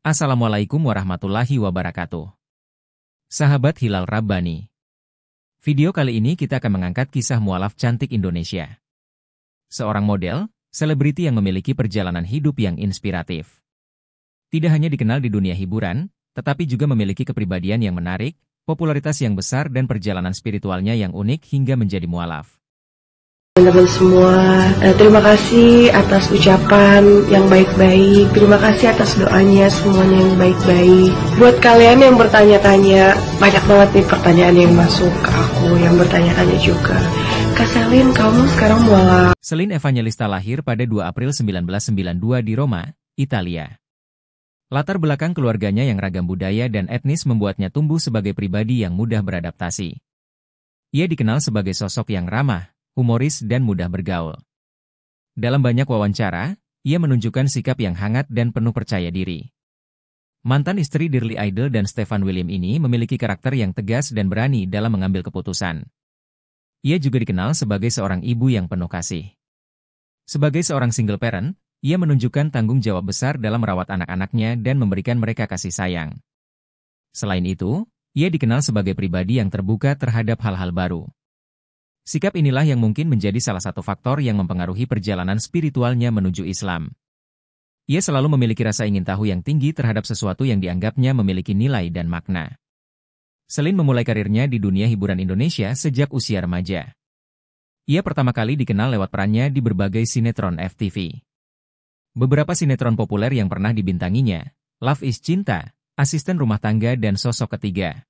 Assalamualaikum warahmatullahi wabarakatuh. Sahabat Hilal Rabbani. Video kali ini kita akan mengangkat kisah mualaf cantik Indonesia. Seorang model, selebriti yang memiliki perjalanan hidup yang inspiratif. Tidak hanya dikenal di dunia hiburan, tetapi juga memiliki kepribadian yang menarik, popularitas yang besar dan perjalanan spiritualnya yang unik hingga menjadi mualaf. Teman-teman semua, terima kasih atas ucapan yang baik-baik. Terima kasih atas doanya semuanya yang baik-baik. Buat kalian yang bertanya-tanya, banyak banget nih pertanyaan yang masuk ke aku, yang bertanya-tanya juga. Kak Selin, kamu sekarang mualaf. Selin Evangelista lahir pada 2 April 1992 di Roma, Italia. Latar belakang keluarganya yang ragam budaya dan etnis membuatnya tumbuh sebagai pribadi yang mudah beradaptasi. Ia dikenal sebagai sosok yang ramah, humoris dan mudah bergaul. Dalam banyak wawancara, ia menunjukkan sikap yang hangat dan penuh percaya diri. Mantan istri Dirly Idol dan Stefan William ini memiliki karakter yang tegas dan berani dalam mengambil keputusan. Ia juga dikenal sebagai seorang ibu yang penuh kasih. Sebagai seorang single parent, ia menunjukkan tanggung jawab besar dalam merawat anak-anaknya dan memberikan mereka kasih sayang. Selain itu, ia dikenal sebagai pribadi yang terbuka terhadap hal-hal baru. Sikap inilah yang mungkin menjadi salah satu faktor yang mempengaruhi perjalanan spiritualnya menuju Islam. Ia selalu memiliki rasa ingin tahu yang tinggi terhadap sesuatu yang dianggapnya memiliki nilai dan makna. Selin memulai karirnya di dunia hiburan Indonesia sejak usia remaja. Ia pertama kali dikenal lewat perannya di berbagai sinetron FTV. Beberapa sinetron populer yang pernah dibintanginya, Love is Cinta, Asisten Rumah Tangga dan Sosok Ketiga.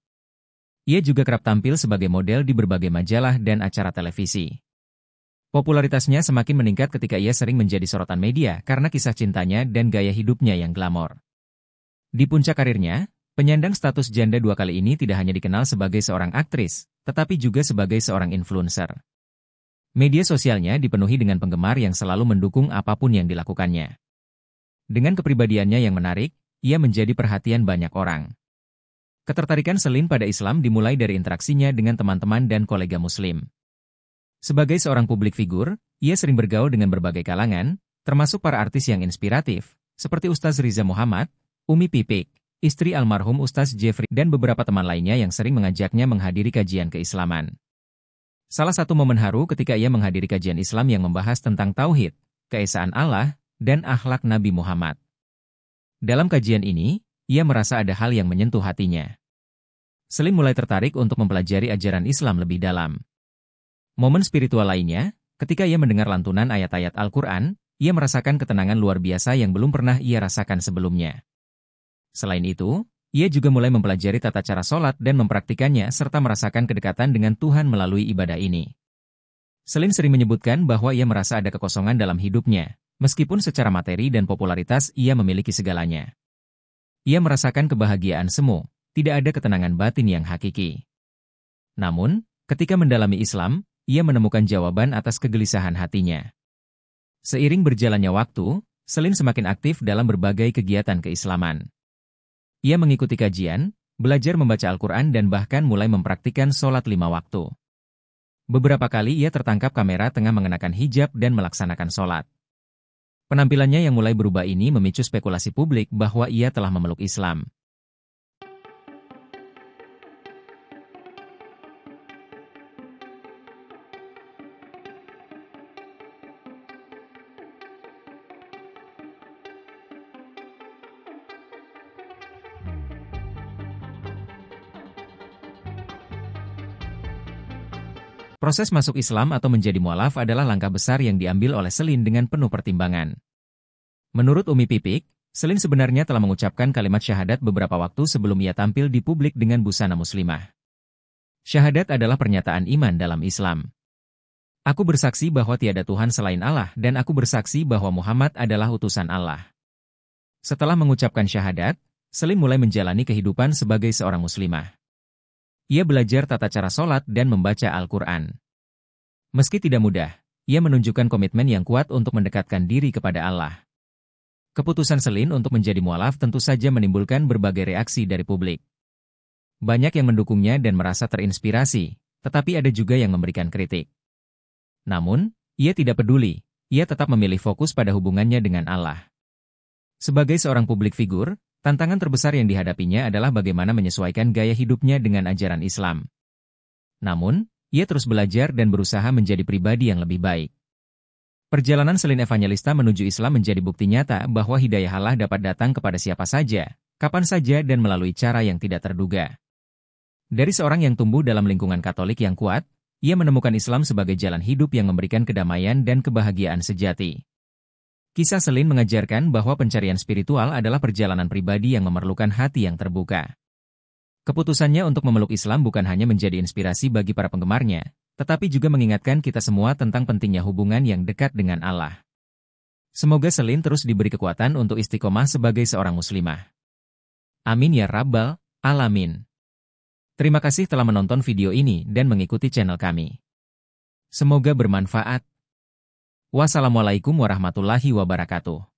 Ia juga kerap tampil sebagai model di berbagai majalah dan acara televisi. Popularitasnya semakin meningkat ketika ia sering menjadi sorotan media karena kisah cintanya dan gaya hidupnya yang glamor. Di puncak karirnya, penyandang status janda 2 kali ini tidak hanya dikenal sebagai seorang aktris, tetapi juga sebagai seorang influencer. Media sosialnya dipenuhi dengan penggemar yang selalu mendukung apapun yang dilakukannya. Dengan kepribadiannya yang menarik, ia menjadi perhatian banyak orang. Ketertarikan Selin pada Islam dimulai dari interaksinya dengan teman-teman dan kolega Muslim. Sebagai seorang publik figur, ia sering bergaul dengan berbagai kalangan, termasuk para artis yang inspiratif, seperti Ustaz Riza Muhammad, Umi Pipik, istri almarhum Ustaz Jeffrey, dan beberapa teman lainnya yang sering mengajaknya menghadiri kajian keislaman. Salah satu momen haru ketika ia menghadiri kajian Islam yang membahas tentang tauhid, keesaan Allah, dan akhlak Nabi Muhammad. Dalam kajian ini, ia merasa ada hal yang menyentuh hatinya. Selin mulai tertarik untuk mempelajari ajaran Islam lebih dalam. Momen spiritual lainnya, ketika ia mendengar lantunan ayat-ayat Al-Quran, ia merasakan ketenangan luar biasa yang belum pernah ia rasakan sebelumnya. Selain itu, ia juga mulai mempelajari tata cara sholat dan mempraktikannya serta merasakan kedekatan dengan Tuhan melalui ibadah ini. Selin sering menyebutkan bahwa ia merasa ada kekosongan dalam hidupnya, meskipun secara materi dan popularitas ia memiliki segalanya. Ia merasakan kebahagiaan semu, tidak ada ketenangan batin yang hakiki. Namun, ketika mendalami Islam, ia menemukan jawaban atas kegelisahan hatinya. Seiring berjalannya waktu, Selin semakin aktif dalam berbagai kegiatan keislaman. Ia mengikuti kajian, belajar membaca Al-Quran dan bahkan mulai mempraktikkan sholat 5 waktu. Beberapa kali ia tertangkap kamera tengah mengenakan hijab dan melaksanakan sholat. Penampilannya yang mulai berubah ini memicu spekulasi publik bahwa ia telah memeluk Islam. Proses masuk Islam atau menjadi mualaf adalah langkah besar yang diambil oleh Selin dengan penuh pertimbangan. Menurut Umi Pipik, Selin sebenarnya telah mengucapkan kalimat syahadat beberapa waktu sebelum ia tampil di publik dengan busana muslimah. Syahadat adalah pernyataan iman dalam Islam. Aku bersaksi bahwa tiada Tuhan selain Allah dan aku bersaksi bahwa Muhammad adalah utusan Allah. Setelah mengucapkan syahadat, Selin mulai menjalani kehidupan sebagai seorang muslimah. Ia belajar tata cara sholat dan membaca Al-Quran. Meski tidak mudah, ia menunjukkan komitmen yang kuat untuk mendekatkan diri kepada Allah. Keputusan Selin untuk menjadi mualaf tentu saja menimbulkan berbagai reaksi dari publik. Banyak yang mendukungnya dan merasa terinspirasi, tetapi ada juga yang memberikan kritik. Namun, ia tidak peduli, ia tetap memilih fokus pada hubungannya dengan Allah. Sebagai seorang publik figur, Tantangan terbesar yang dihadapinya adalah bagaimana menyesuaikan gaya hidupnya dengan ajaran Islam. Namun, ia terus belajar dan berusaha menjadi pribadi yang lebih baik. Perjalanan Celine Evangelista menuju Islam menjadi bukti nyata bahwa hidayah Allah dapat datang kepada siapa saja, kapan saja dan melalui cara yang tidak terduga. Dari seorang yang tumbuh dalam lingkungan Katolik yang kuat, ia menemukan Islam sebagai jalan hidup yang memberikan kedamaian dan kebahagiaan sejati. Kisah Celine mengajarkan bahwa pencarian spiritual adalah perjalanan pribadi yang memerlukan hati yang terbuka. Keputusannya untuk memeluk Islam bukan hanya menjadi inspirasi bagi para penggemarnya, tetapi juga mengingatkan kita semua tentang pentingnya hubungan yang dekat dengan Allah. Semoga Celine terus diberi kekuatan untuk istiqomah sebagai seorang muslimah. Amin ya rabbal alamin. Terima kasih telah menonton video ini dan mengikuti channel kami. Semoga bermanfaat. Wassalamualaikum warahmatullahi wabarakatuh.